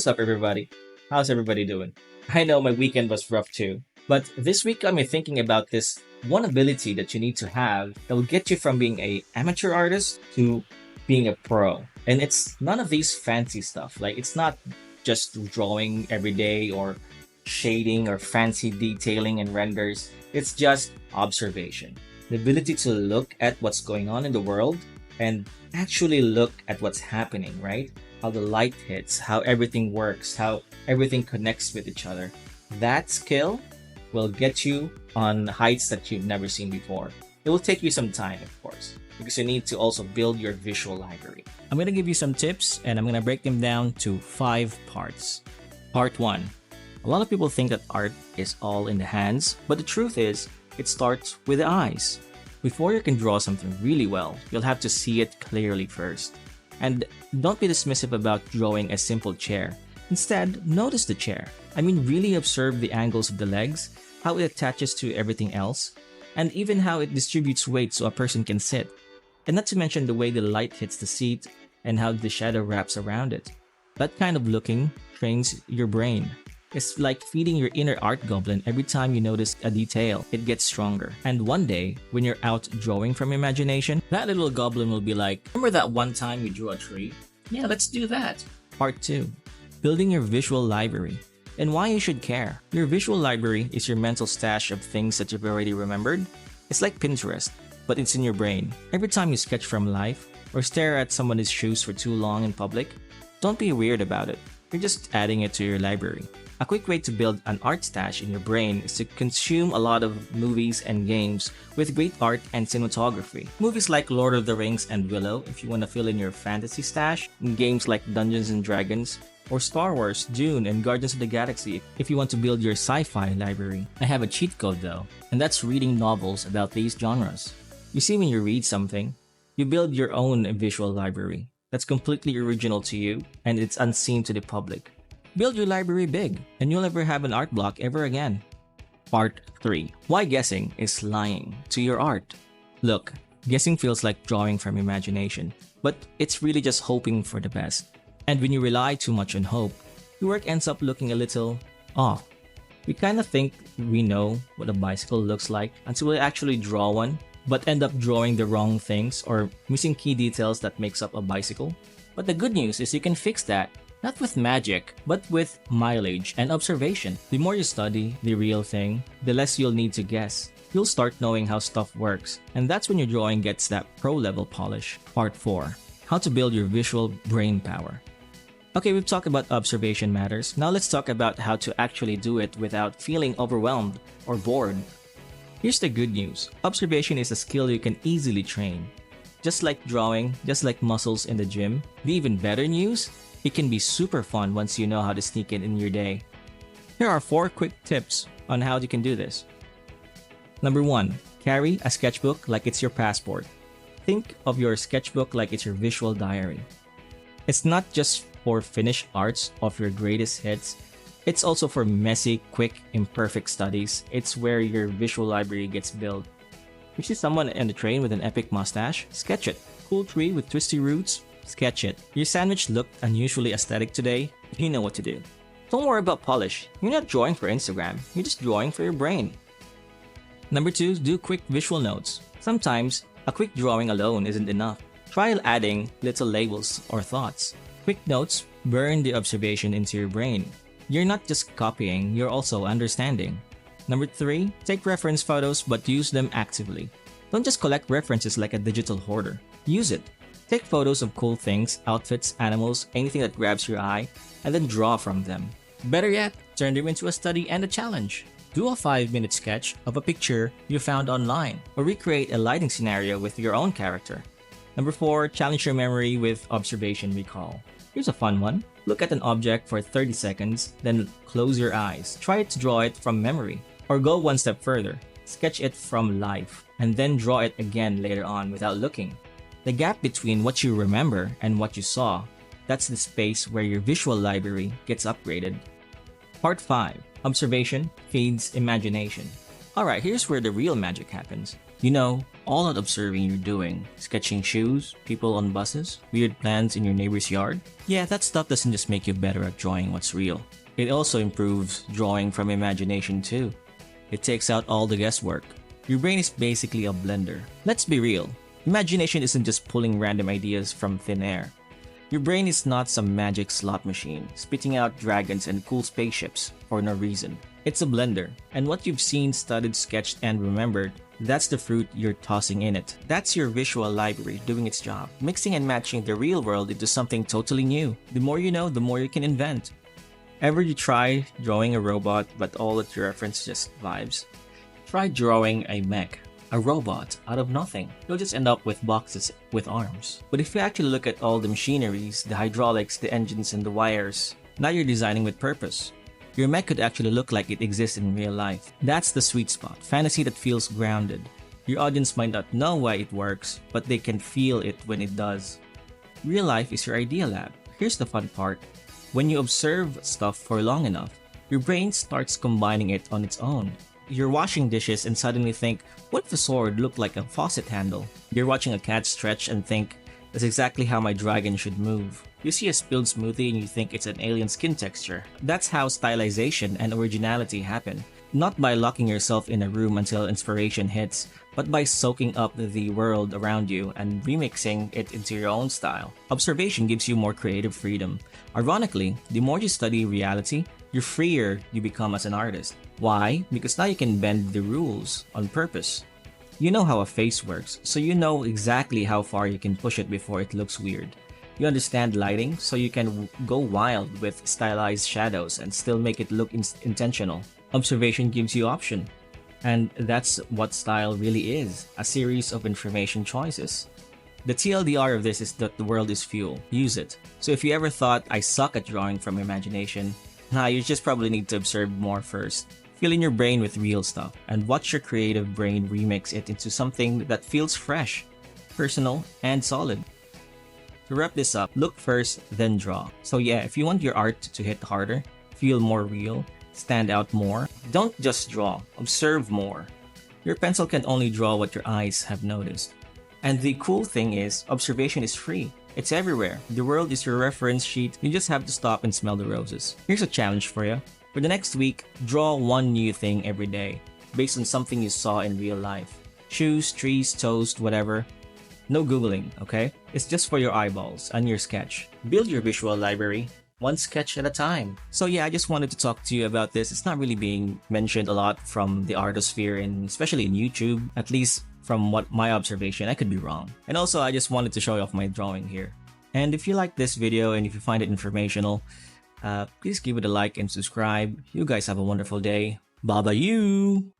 What's up, everybody? How's everybody doing? I know my weekend was rough too, but this week got me thinking about this one ability that you need to have that will get you from being a amateur artist to being a pro. And it's none of these fancy stuff. Like it's not just drawing every day or shading or fancy detailing and renders. It's just observation. The ability to look at what's going on in the world and actually look at what's happening, right? How the light hits, how everything works, how everything connects with each other. That skill will get you on heights that you've never seen before. It will take you some time, of course, because you need to also build your visual library. I'm going to give you some tips and I'm going to break them down to 5 parts. Part 1. A lot of people think that art is all in the hands, but the truth is, it starts with the eyes. Before you can draw something really well, you'll have to see it clearly first. And don't be dismissive about drawing a simple chair. Instead, notice the chair. I mean, really observe the angles of the legs, how it attaches to everything else, and even how it distributes weight so a person can sit. And not to mention the way the light hits the seat and how the shadow wraps around it. That kind of looking trains your brain. It's like feeding your inner art goblin every time you notice a detail. It gets stronger. And one day, when you're out drawing from imagination, that little goblin will be like, remember that one time you drew a tree? Yeah, let's do that. Part 2. Building your visual library. And why you should care. Your visual library is your mental stash of things that you've already remembered. It's like Pinterest, but it's in your brain. Every time you sketch from life, or stare at someone's shoes for too long in public, don't be weird about it. You're just adding it to your library. A quick way to build an art stash in your brain is to consume a lot of movies and games with great art and cinematography. Movies like Lord of the Rings and Willow if you want to fill in your fantasy stash, and games like Dungeons and Dragons, or Star Wars, Dune, and Guardians of the Galaxy if you want to build your sci-fi library. I have a cheat code though, and that's reading novels about these genres. You see, when you read something, you build your own visual library that's completely original to you and it's unseen to the public. Build your library big, and you'll never have an art block ever again. Part 3. Why guessing is lying to your art. Look, guessing feels like drawing from imagination, but it's really just hoping for the best. And when you rely too much on hope, your work ends up looking a little off. We kind of think we know what a bicycle looks like until we actually draw one, but end up drawing the wrong things or missing key details that makes up a bicycle. But the good news is you can fix that. Not with magic, but with mileage and observation. The more you study the real thing, the less you'll need to guess. You'll start knowing how stuff works, and that's when your drawing gets that pro-level polish. Part 4. How to build your visual brain power. Okay, we've talked about observation matters. Now let's talk about how to actually do it without feeling overwhelmed or bored. Here's the good news. Observation is a skill you can easily train. Just like drawing, just like muscles in the gym. The even better news? It can be super fun once you know how to sneak it in your day. Here are 4 quick tips on how you can do this. Number 1. Carry a sketchbook like it's your passport. Think of your sketchbook like it's your visual diary. It's not just for finished arts of your greatest hits. It's also for messy, quick, imperfect studies. It's where your visual library gets built. You see someone in the train with an epic mustache? Sketch it. Cool tree with twisty roots? Sketch it. Your sandwich looked unusually aesthetic today? You know what to do. Don't worry about polish. You're not drawing for Instagram. You're just drawing for your brain. Number 2, do quick visual notes. Sometimes, a quick drawing alone isn't enough. Try adding little labels or thoughts. Quick notes burn the observation into your brain. You're not just copying, you're also understanding. Number 3, take reference photos but use them actively. Don't just collect references like a digital hoarder. Use it. Take photos of cool things, outfits, animals, anything that grabs your eye, and then draw from them. Better yet, turn them into a study and a challenge. Do a 5-minute sketch of a picture you found online, or recreate a lighting scenario with your own character. Number 4, challenge your memory with observation recall. Here's a fun one. Look at an object for 30 seconds, then close your eyes. Try to draw it from memory. Or go one step further. Sketch it from life, and then draw it again later on without looking. The gap between what you remember and what you saw, that's the space where your visual library gets upgraded. Part 5. Observation feeds imagination. Alright, here's where the real magic happens. You know, all that observing you're doing, sketching shoes, people on buses, weird plants in your neighbor's yard. Yeah, that stuff doesn't just make you better at drawing what's real. It also improves drawing from imagination too. It takes out all the guesswork. Your brain is basically a blender. Let's be real. Imagination isn't just pulling random ideas from thin air. Your brain is not some magic slot machine, spitting out dragons and cool spaceships for no reason. It's a blender, and what you've seen, studied, sketched, and remembered, that's the fruit you're tossing in it. That's your visual library doing its job, mixing and matching the real world into something totally new. The more you know, the more you can invent. Ever you try drawing a robot, but all that you reference just vibes? Try drawing a mech, a robot, out of nothing. You'll just end up with boxes with arms. But if you actually look at all the machineries, the hydraulics, the engines, and the wires, now you're designing with purpose. Your mech could actually look like it exists in real life. That's the sweet spot, fantasy that feels grounded. Your audience might not know why it works, but they can feel it when it does. Real life is your idea lab. Here's the fun part. When you observe stuff for long enough, your brain starts combining it on its own. You're washing dishes and suddenly think, what if the sword looked like a faucet handle? You're watching a cat stretch and think, that's exactly how my dragon should move. You see a spilled smoothie and you think it's an alien skin texture. That's how stylization and originality happen. Not by locking yourself in a room until inspiration hits, but by soaking up the world around you and remixing it into your own style. Observation gives you more creative freedom. Ironically, the more you study reality, the freer you become as an artist. Why? Because now you can bend the rules on purpose. You know how a face works, so you know exactly how far you can push it before it looks weird. You understand lighting, so you can go wild with stylized shadows and still make it look intentional. Observation gives you option. And that's what style really is, a series of information choices. The TLDR of this is that the world is fuel. Use it. So if you ever thought I suck at drawing from imagination, you just probably need to observe more first. Fill in your brain with real stuff and watch your creative brain remix it into something that feels fresh, personal, and solid. To wrap this up, look first, then draw. So yeah, if you want your art to hit harder, feel more real, stand out more, don't just draw, observe more. Your pencil can only draw what your eyes have noticed. And the cool thing is, observation is free. It's everywhere. The world is your reference sheet. You just have to stop and smell the roses. Here's a challenge for you. For the next week, draw one new thing every day, based on something you saw in real life. Shoes, trees, toast, whatever. No Googling, okay? It's just for your eyeballs and your sketch. Build your visual library, one sketch at a time. So yeah, I just wanted to talk to you about this. It's not really being mentioned a lot from the artosphere, and especially in YouTube, at least from what my observation. I could be wrong. And also, I just wanted to show you off my drawing here. And if you like this video and if you find it informational, please give it a like and subscribe. You guys have a wonderful day. Bye-bye you!